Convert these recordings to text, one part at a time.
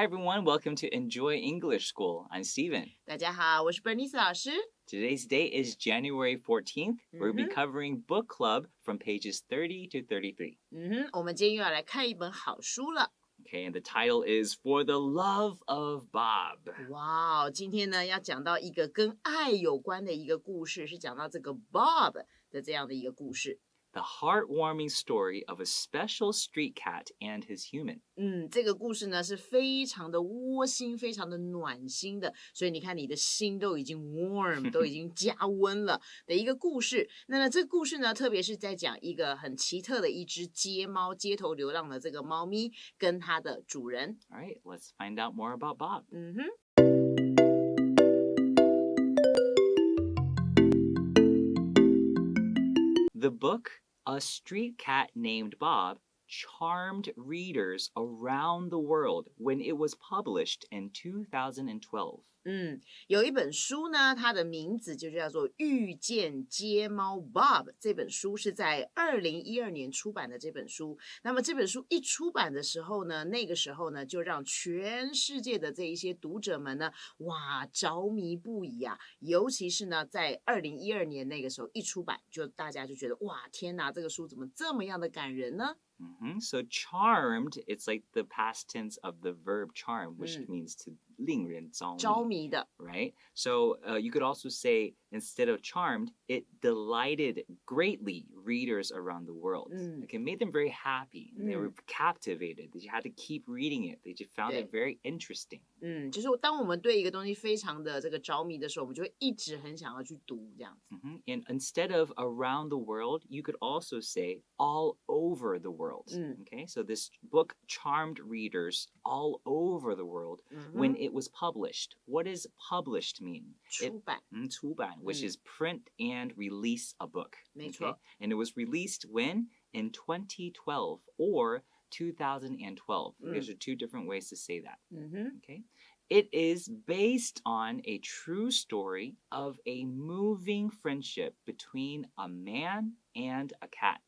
Hi everyone, welcome to Enjoy English School. I'm Steven. 大家好，我是 Bernice 老师。 Today's date is January 14th. We'll be covering book club from pages 30 to 33. 我们今天又要来看一本好书了。 Okay, and the title is For the Love of Bob. 哇，今天呢要讲到一个跟爱有关的一个故事，是讲到这个 Bob 的这样的一个故事。 The heartwarming story of a special street cat and his human. 这个故事呢是非常的窝心，非常的暖心的，所以你看你的心都已经 warm 都已经加温了的一个故事。那这个故事呢，特别是在讲一个很奇特的一只街猫，街头流浪的这个猫咪跟它的主人。 All right, let's find out more about Bob. The book, A Street Cat Named Bob, charmed readers around the world when it was published in 2012. 有一本书呢，它的名字就叫做《遇见街猫 Bob》。这本书是在2012年出版的这本书。那么这本书一出版的时候呢，那个时候呢，就让全世界的这一些读者们呢，哇，着迷不已啊！尤其是呢，在2012年那个时候一出版，大家就觉得哇，天哪，这个书怎么这么样的感人呢？ So charmed, it's like the past tense of the verb charm, which means to 令人着迷, right? So you could also say, instead of charmed, it delighted greatly readers around the world. Like it made them very happy. They were captivated. They had to keep reading it. They just found it very interesting. 就是当我们对一个东西非常的这个着迷的时候，我们就会一直很想要去读这样子。And instead of around the world, you could also say all over the world. Okay, so this book charmed readers all over the world when it was published. What does published mean? 出版。出版, which is print and release a book. 没错。 Okay? And it was released when? In 2012 or 2012. These are two different ways to say that. Okay. It is based on a true story of a moving friendship between a man and a cat.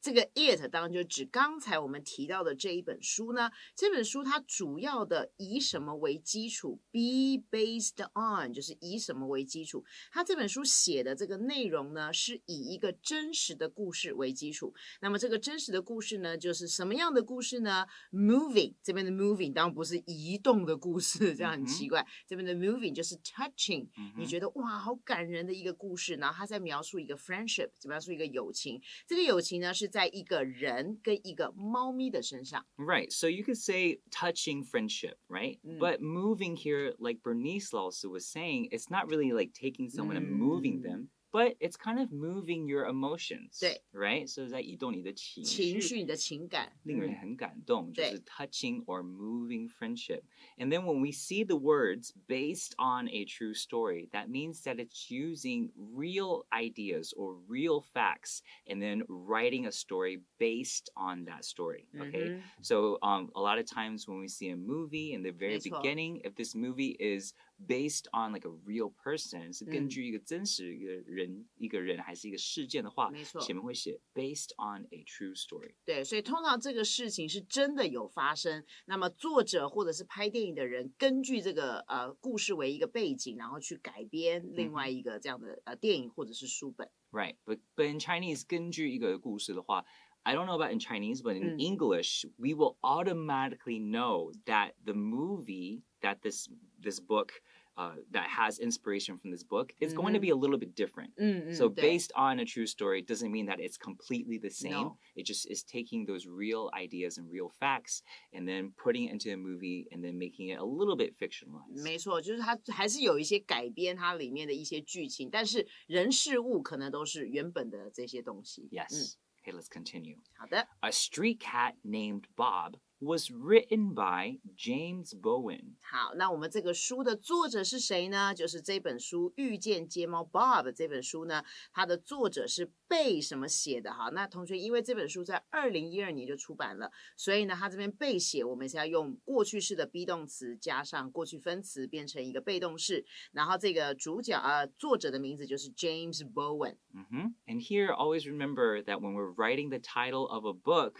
这个 it 当然就指刚才我们提到的这一本书呢。这本书它主要的以什么为基础 ？Be based on 就是以什么为基础？它这本书写的这个内容呢，是以一个真实的故事为基础。那么这个真实的故事呢，就是什么样的故事呢 ？Moving 这边的 moving 当然不是移动的故事，这样很奇怪。这边的 moving 就是 touching，你觉得哇，好感人的一个故事。然后他在描述一个 friendship， 描述一个友情。这个友情呢是在一个人跟一个猫咪的身上。 Right, so you could say touching friendship, right? But moving here, like Bernice also was saying, it's not really like taking someone and moving them, but it's kind of moving your emotions, 对 right? So 在移动你的情绪，你的情感，令人很感动，对。就是 touching or moving friendship. And then when we see the words based on a true story, that means that it's using real ideas or real facts and then writing a story based on that story, okay? So a lot of times when we see a movie in the very beginning, if this movie is based on like a real person, 是根据一个真实一个人还是一个事件的话，前面会写 based on a true story. 对，所以通常这个事情是真的有发生，那么作者或者是拍电影的人根据这个故事为一个背景，然后去改编另外一个这样的电影或者是书本。 Right, but in Chinese, 根据一个故事的话, I don't know about in Chinese, but in English, we will automatically know that the movie that this book that has inspiration from this book is going to be a little bit different. So based on a true story doesn't mean that it's completely the same. No. It just is taking those real ideas and real facts and then putting it into a movie and then making it a little bit fictionalized. 没错，就是它还是有一些改编它里面的一些剧情，但是人事物可能都是原本的这些东西。 Yes. Okay, let's continue. 好的。 A street cat named Bob was written by James Bowen. 好，那我们这个书的作者是谁呢？就是这本书《遇见街猫 Bob》这本书呢，它的作者是被什么写的？哈，那同学，因为这本书在2012年就出版了，所以呢，它这边被写，我们是要用过去式的 be 动词加上过去分词变成一个被动式，然后这个作者的名字就是 James Bowen。And here, always remember that when we're writing the title of a book,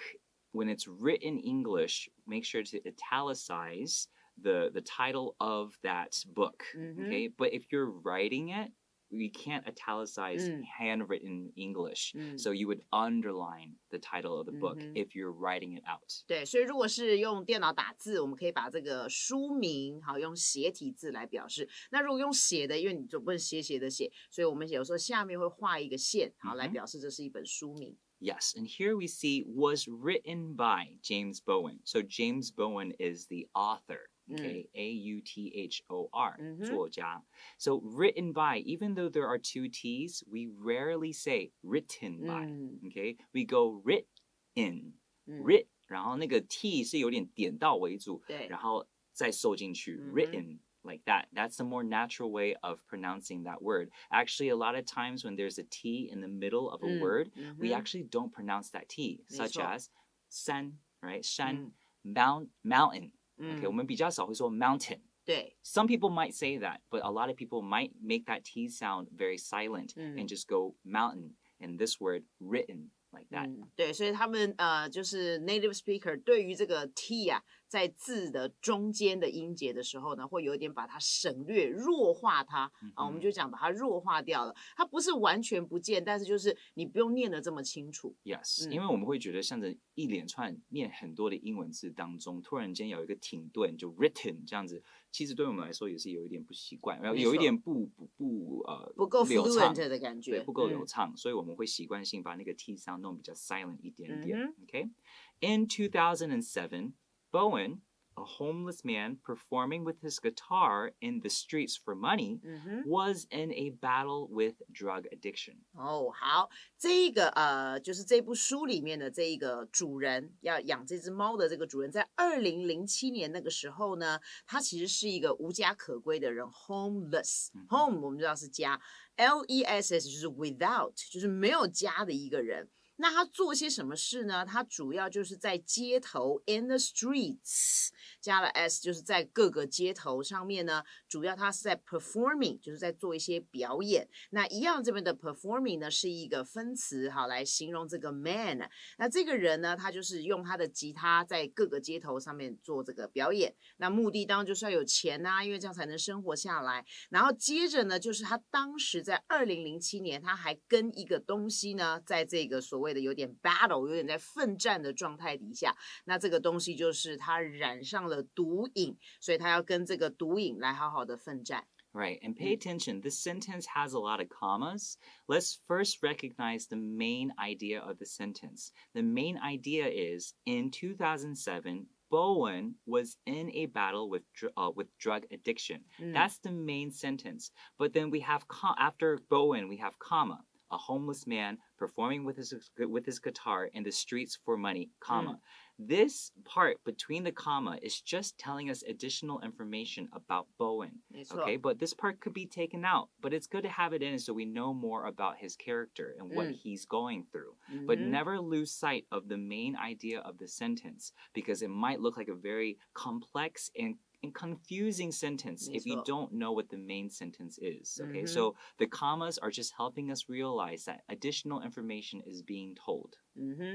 when it's written English, make sure to italicize the title of that book. Okay, but if you're writing it, we can't italicize handwritten English. So you would underline the title of the book if you're writing it out. 对，所以如果是用电脑打字，我们可以把这个书名好用斜体字来表示。那如果用写的，因为你总不能斜斜的写，所以我们有时候下面会画一个线，好来表示这是一本书名。Yes, and here we see was written by James Bowen. So James Bowen is the author. Okay, A-U-T-H-O-R, 作家. So written by, even though there are two T's, we rarely say written by. Okay, we go written, writ, 然后那个 T 是有点点到为主，然后再收进去 written. Like that. That's the more natural way of pronouncing that word. Actually, a lot of times when there's a T in the middle of a word, we actually don't pronounce that T, such as 山, right? 山, mountain. Okay, 我们比较少会说 mountain. 对 Some people might say that, but a lot of people might make that T sound very silent and just go mountain. And this word written like that. 对，所以他们就是 native speaker 对于这个 T 啊，在字的中间的音节的时候呢，会有一点把它省略、弱化它我们就讲把它弱化掉了。它不是完全不见，但是就是你不用念得这么清楚。Yes，因为我们会觉得像这一连串念很多的英文字当中，突然间有一个停顿，就 written 这样子，其实对我们来说也是有一点不习惯，然后有一点不够流畅 fluent 的感觉，对，不够流畅，所以我们会习惯性把那个 T sound 弄比较 silent 一点点。Okay, in 2007. Bowen, a homeless man performing with his guitar in the streets for money, was in a battle with drug addiction. 好，这个就是这部书里面的这一个主人要养这只猫的这个主人，在2007年那个时候呢，他其实是一个无家可归的人 ，homeless。home 我们知道是家 ，less 就是 without， 就是没有家的一个人。那他做些什么事呢？他主要就是在街头 in the streets 加了 s 就是在各个街头上面呢，主要他是在 performing 就是在做一些表演。那一样这边的 performing 呢是一个分词，好来形容这个 man。那这个人呢，他就是用他的吉他在各个街头上面做这个表演。那目的当然就是要有钱啊，因为这样才能生活下来。然后接着呢，就是他当时在2007年，他还跟一个东西呢，在这个所谓的有点 battle 有点在奋战的状态底下，那这个东西就是他染上了毒瘾，所以他要跟这个毒瘾来好好的奋战。Right, and pay attention. This sentence has a lot of commas. Let's first recognize the main idea of the sentence. The main idea is, in 2007, Bowen was in a battle with drug addiction. That's the main sentence. But then we have, after Bowen, we have comma. A homeless man performing with his guitar in the streets for money, comma. This part between the comma is just telling us additional information about Bowen. Okay, but this part could be taken out, but it's good to have it in so we know more about his character and what he's going through. But never lose sight of the main idea of the sentence because it might look like a very complex and confusing sentence if you don't know what the main sentence is. Okay, so the commas are just helping us realize that additional information is being told.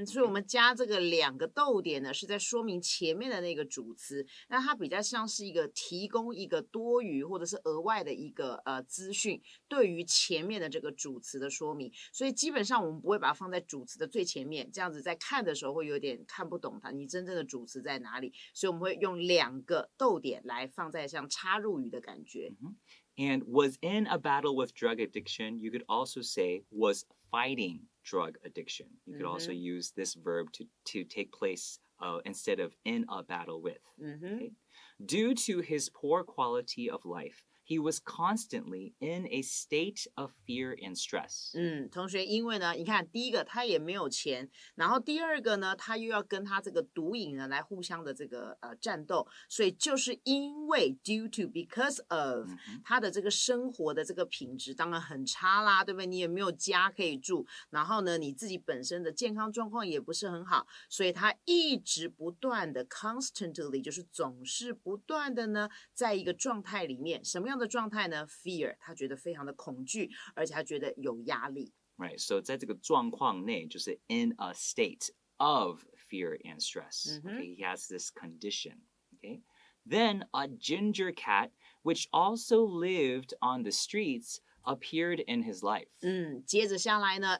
所以我们加这个2个逗点呢，是在说明前面的那个主词，那它比较像是一个提供一个多余或者是额外的一个资讯，对于前面的这个主词的说明。所以基本上我们不会把它放在主词的最前面，这样子在看的时候会有点看不懂它，你真正的主词在哪里？所以我们会用2个逗点来放在像插入语的感觉。And was in a battle with drug addiction, you could also say was fighting drug addiction. You could also use this verb to take place instead of in a battle with. Okay? Due to his poor quality of life, he was constantly in a state of fear and stress. 同学，因为呢，你看第一个他也没有钱，然后第二个呢，他又要跟他这个毒瘾呢来互相的这个战斗，所以就是因为 due to because of 他的这个生活的这个品质当然很差啦，对不对？你也没有家可以住，然后呢，你自己本身的健康状况也不是很好，所以他一直不断的 constantly 就是总是不断的呢，在一个状态里面，什么样的状态呢 ？Fear， 他觉得非常的恐惧，而且他觉得有压力。Right, so 在这个状况内，就是 in a state of fear and stress. Okay, he has this condition. Okay, then a ginger cat, which also lived on the streets, appeared in his life. 接着下来呢，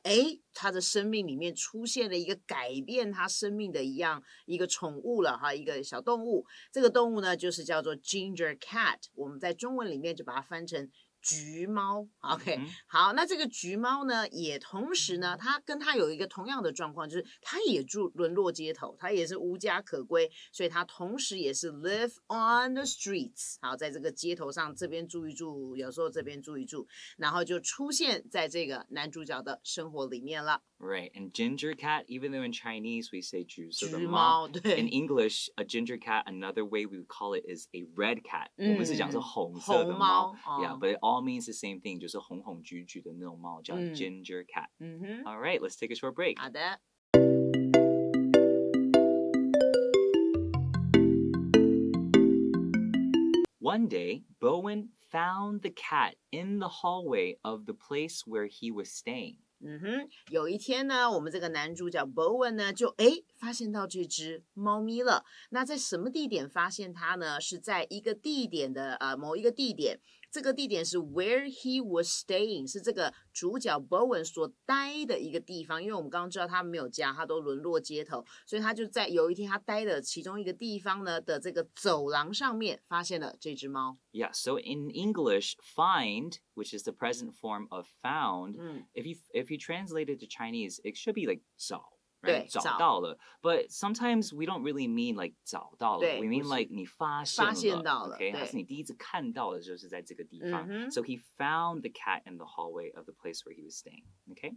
他的生命里面出现了一个改变他生命的一个宠物了哈，一个小动物。这个动物呢，就是叫做 ginger cat， 我们在中文里面就把它翻成橘猫 ，OK，好，那这个橘猫呢，也同时呢，它跟它有一个同样的状况，就是它也沦落街头，它也是无家可归，所以它同时也是 live on the streets， 好，在这个街头上这边住一住，有时候这边住一住，然后就出现在这个男主角的生活里面了。Right, and ginger cat, even though in Chinese we say 橘色的猫，对 in English, a ginger cat, another way we would call it is a red cat. 我们是讲是红色的猫 Yeah, but it all means the same thing, 就是红红橘橘的那种猫叫 ginger cat. All right, let's take a short break. 好的。One day, Bowen found the cat in the hallway of the place where he was staying. 有一天呢，我们这个男主角 Bowen 呢，就发现到这只猫咪了。那在什么地点发现它呢？是在一个地点的某一个地点。这个地点是 where he was staying， 是这个主角 Bowen 所待的一个地方。因为我们刚刚知道他没有家，他都沦落街头，所以他就在有一天他待的其中一个地方呢的这个走廊上面发现了这只猫。Yeah, so in English, find, which is the present form of found, if you translate it to Chinese, it should be like 找。Right? 找到了 But sometimes we don't really mean like 找到了 We mean like 你发现到了 Okay? 它是你第一次看到的就是在这个地方 So he found the cat in the hallway of the place where he was staying Okay?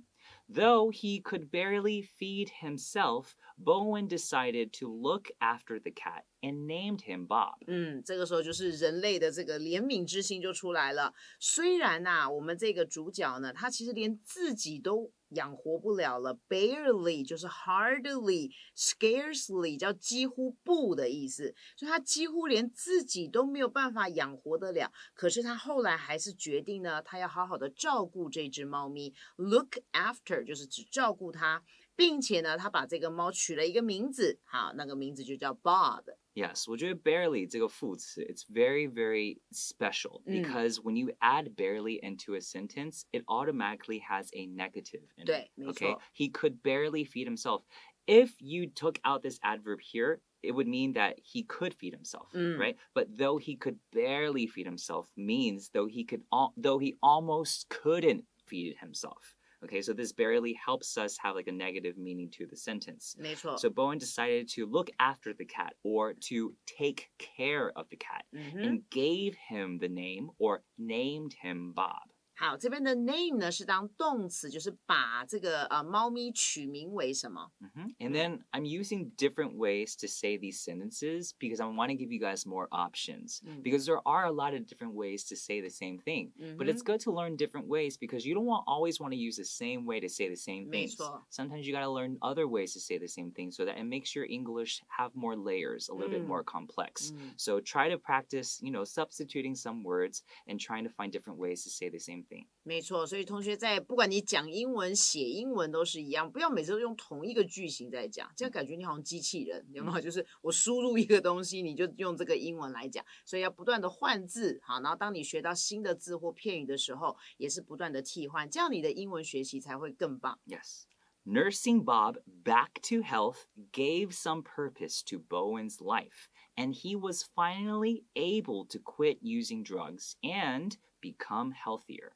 Though he could barely feed himself, Bowen decided to look after the cat and named him Bob. 这个时候就是人类的这个怜悯之心就出来了。虽然我们这个主角呢，他其实连自己都养活不了了 barely 就是 hardly scarcely 叫几乎不的意思，所以他几乎连自己都没有办法养活得了。可是他后来还是决定呢，他要好好的照顾这只猫咪 look after 就是只照顾它，并且呢，他把这个猫取了一个名字，好，那个名字就叫 Bob。Yes, 我觉得 barely 这个副词 it's very, very special because when you add barely into a sentence, it automatically has a negative in it. 对，没错。Okay? He could barely feed himself. If you took out this adverb here, it would mean that he could feed himself, right? But though he could barely feed himself means though he almost couldn't feed himself.Okay, so this barely helps us have like a negative meaning to the sentence. 没错。So Bowen decided to look after the cat or to take care of the cat and gave him the name or named him Bob. 好，这边的 name 呢是当动词，就是把这个猫咪取名为什么And then I'm using different ways to say these sentences because I want to give you guys more options because there are a lot of different ways to say the same thing. But it's good to learn different ways because you don't always want to use the same way to say the same things. 没错。Sometimes you got to learn other ways to say the same thing so that it makes your English have more layers, a little bit more complex. So try to practice, substituting some words and trying to find different ways to say the same thing. 没错，所以同学在不管你讲英文、写英文都是一样，不要每次都用同一个句型在讲，这样感觉你好像机器人，有没有？就是我输入一个东西，你就用这个英文来讲，所以要不断的换字，好，然后当你学到新的字或片语的时候，也是不断的替换，这样你的英文学习才会更棒。Yes. Nursing Bob back to health gave some purpose to Bowen's life, and he was finally able to quit using drugs and become healthier.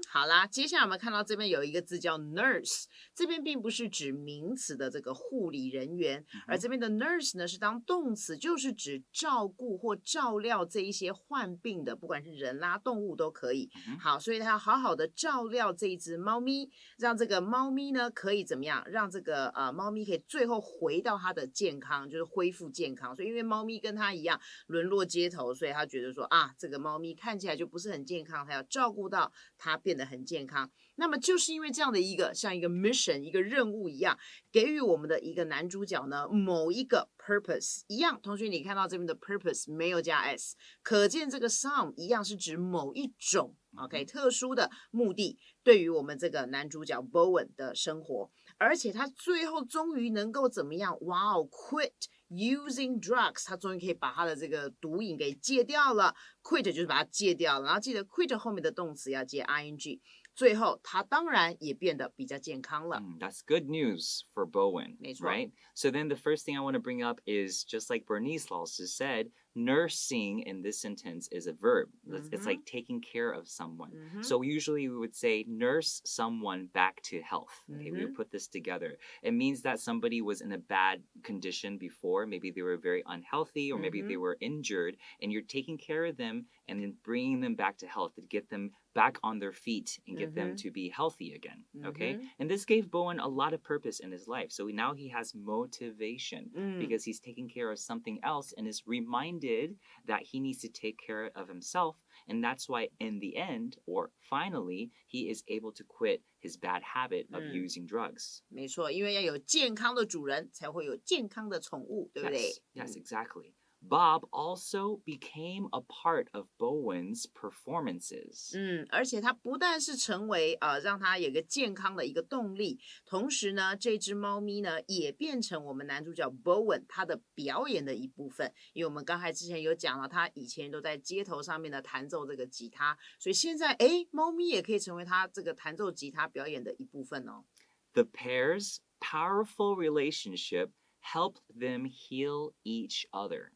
好啦，接下来我们看到这边有一个字叫 nurse， 这边并不是指名词的这个护理人员，而这边的 nurse 呢是当动词，就是指照顾或照料这一些患病的，不管是人啦、动物都可以。好，所以他要好好的照料这一只猫咪，让这个猫咪呢可以怎么样？让这个猫咪可以最后回到它的健康，就是恢复健康。所以因为猫咪跟它一样沦落街头，所以他觉得说这个猫咪看起来就不是很健康。他要照顾到它变得很健康，那么就是因为这样的一个像一个 mission 一个任务一样，给予我们的一个男主角呢某一个 purpose 一样。同学你看到这边的 purpose 没有加 s， 可见这个 some 一样是指某一种 OK， 特殊的目的对于我们这个男主角 Bowen 的生活，而且他最后终于能够怎么样？哇哦 ，quit using drugs， 他终于可以把他的这个毒瘾给戒掉了。quit 就是把它戒掉了，然后记得 quit 后面的动词要接 ing。最后，他当然也变得比较健康了。That's good news for Bowen, 没错。 right? So then the first thing I want to bring up is just like Bernice also said, nursing in this sentence is a verb. It's like taking care of someone. So usually we would say nurse someone back to health. Okay, we would put this together. It means that somebody was in a bad condition before. Maybe they were very unhealthy or maybe they were injured, and you're taking care of them and then bringing them back to health to get them back on their feet and get them to be healthy again. Okay, and this gave Bowen a lot of purpose in his life. So now he has motivation because he's taking care of something else and is reminded that he needs to take care of himself. And that's why in the end, or finally, he is able to quit his bad habit of using drugs. 没错，因为要有健康的主人，才会有健康的宠物，对不对？ Yes, exactly. Bob also became a part of Bowen's performances. 而且它不但是成为让它有一个健康的一个动力，同时呢，这只猫咪呢也变成我们男主角 Bowen 他的表演的一部分。因为我们刚才之前有讲了，他以前都在街头上面呢弹奏这个吉他，所以现在猫咪也可以成为他这个弹奏吉他表演的一部分哦。The pair's powerful relationship helped them heal each other.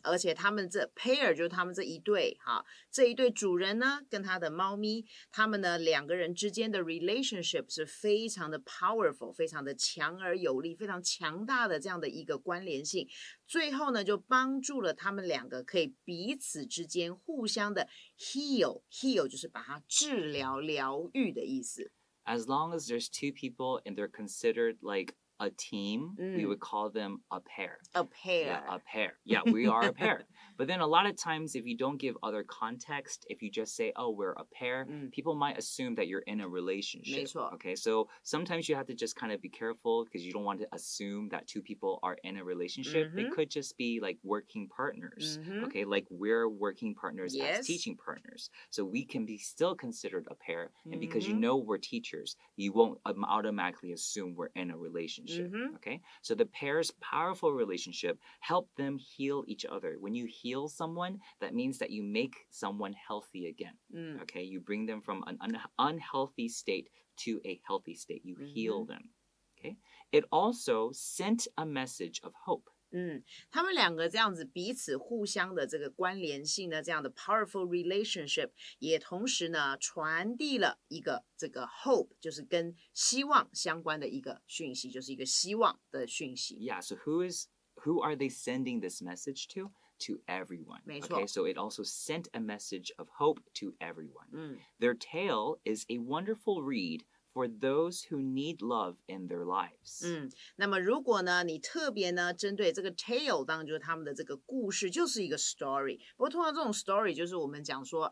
而且他们这 pair 就是他们这一对这一对主人呢跟他的猫咪，他们呢两个人之间的 relationship 是非常的 powerful， 非常的强而有力，非常强大的这样的一个关联性。最后呢就帮助了他们两个可以彼此之间互相的 heal 就是把它治疗疗愈的意思。As long as there's two people and they're considered like a team, we would call them a pair. A pair. Yeah, a pair. Yeah, we are a pair. But then a lot of times if you don't give other context, if you just say, oh, we're a pair, people might assume that you're in a relationship. 没错。 Okay, so sometimes you have to just kind of be careful because you don't want to assume that two people are in a relationship. They could just be like working partners. Okay, like we're working partners as teaching partners. So we can be still considered a pair. And because you know we're teachers, you won't automatically assume we're in a relationship. Okay, so the pair's powerful relationship helped them heal each other. When you heal someone, that means that you make someone healthy again. Okay, you bring them from an unhealthy state to a healthy state. You heal them. Okay, it also sent a message of hope. 他们两个这样子彼此互相的这个关联性呢，这样的 powerful relationship 也同时呢传递了一个这个 hope， 就是跟希望相关的一个讯息，就是一个希望的讯息。 Yeah, so who are they sending this message to? To everyone. 没错。 Okay, so it also sent a message of hope to everyone. Their tale is a wonderful read for those who need love in their lives. 那么如果呢你特别呢针对这个 tale， 当然就是他们的这个故事，就是一个 story。不过通常这种 story 就是我们讲说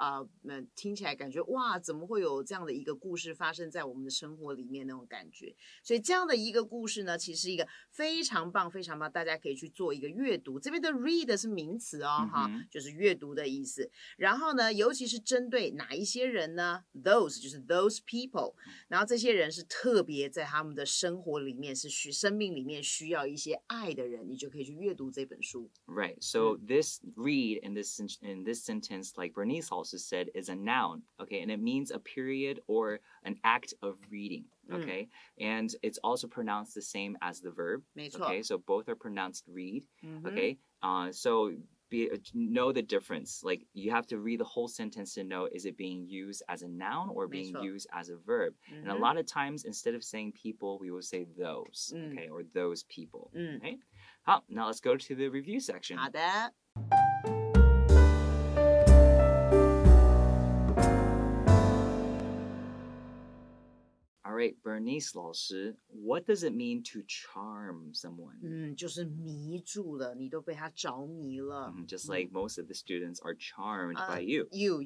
听起来感觉哇，怎么会有这样的一个故事发生在我们的生活里面那种感觉。所以这样的一个故事呢，其实一个非常棒非常棒，大家可以去做一个阅读。这边的 read 是名词哦，就是阅读的意思。然后呢，尤其是针对哪一些人呢？ Those 就是 those people， 然后这些人是特别在他们的生活里面生命里面需要一些爱的人，你就可以去阅读这本书。 Right, so this read in this sentence, like Bernice also said, is a noun, okay, and it means a period or an act of reading, okay, and it's also pronounced the same as the verb, 没错。 okay, so both are pronounced read, okay, so know the difference. Like you have to read the whole sentence to know, is it being used as a noun or being used as a verb? And a lot of times instead of saying people, we will say those, okay, or those people. Okay. 好, now let's go to the review section. 好的。All right, Bernice 老师, what does it mean to charm someone? 就是迷住了，你都被他着迷了。Just like most of the students are charmed by you. You.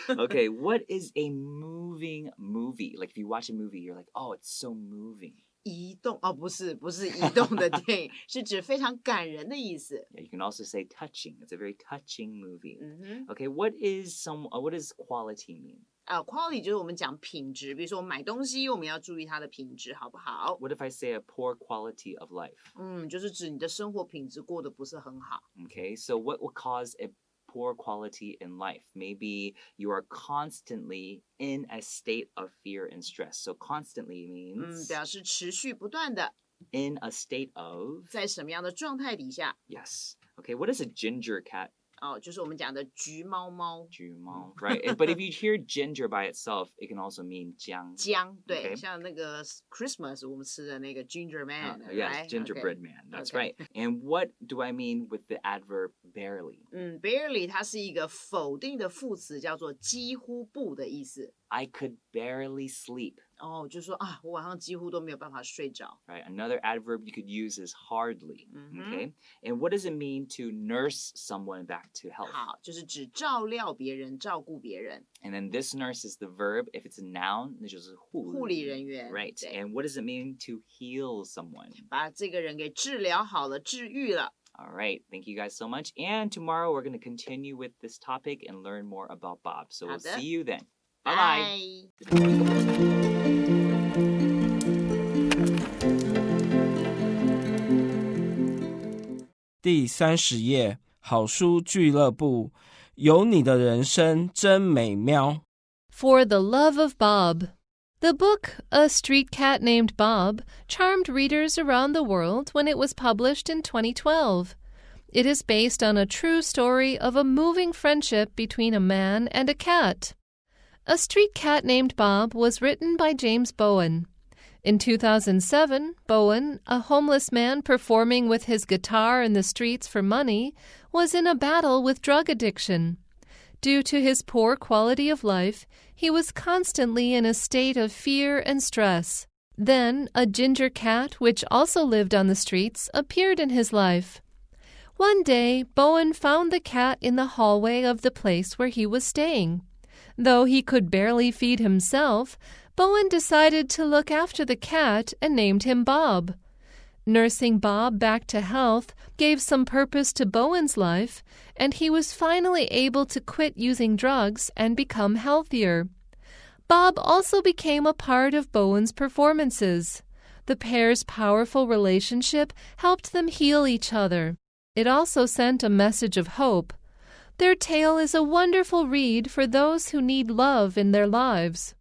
Okay, what is a moving movie? Like if you watch a movie, you're like, oh, it's so moving. 移动哦，不是移动的电影，是指非常感人的意思。Yeah, you can also say touching. It's a very touching movie. 嗯哼。 Okay, what does quality mean? Quality 就是我们讲品质，比如说我们买东西，我们要注意它的品质好不好？ What if I say a poor quality of life? 就是指你的生活品质过得不是很好。 Okay, so what will cause a poor quality in life? Maybe you are constantly in a state of fear and stress. So constantly means 表示持续不断的 in a state of. 在什么样的状态底下？ Yes. Okay, what is a ginger cat? 就是我们讲的橘猫猫。橘猫, right? But if you hear ginger by itself, it can also mean 姜. 姜，对， Okay. 像那个 Christmas 我们吃的那个 Ginger Man， Yes, right? gingerbread Okay. man. That's Okay. right. And what do I mean with the adverb barely? Barely 它是一个否定的副词，叫做几乎不的意思。 I could barely sleep. 就说啊，我晚上几乎都没有办法睡着。 Right. Another adverb you could use is hardly. Okay. And what does it mean to nurse someone back to health? 好，就是指照料别人，照顾别人。 And then this nurse is the verb. If it's a noun, 那就是护理人员. 护理人员。 Right. And what does it mean to heal someone? 把这个人给治疗好了，治愈了。 All right. Thank you guys so much. And tomorrow we're going to continue with this topic and learn more about Bob. So we'll 好的。 see you then. Bye-bye. 第30页，好书俱乐部，有你的人生真美妙。 For the Love of Bob. The book, A Street Cat Named Bob, charmed readers around the world when it was published in 2012. It is based on a true story of a moving friendship between a man and a cat. A Street Cat Named Bob was written by James Bowen. In 2007, Bowen, a homeless man performing with his guitar in the streets for money, was in a battle with drug addiction. Due to his poor quality of life, he was constantly in a state of fear and stress. Then, a ginger cat, which also lived on the streets, appeared in his life. One day, Bowen found the cat in the hallway of the place where he was staying. Though he could barely feed himself, Bowen decided to look after the cat and named him Bob. Nursing Bob back to health gave some purpose to Bowen's life, and he was finally able to quit using drugs and become healthier. Bob also became a part of Bowen's performances. The pair's powerful relationship helped them heal each other. It also sent a message of hope. Their tale is a wonderful read for those who need love in their lives.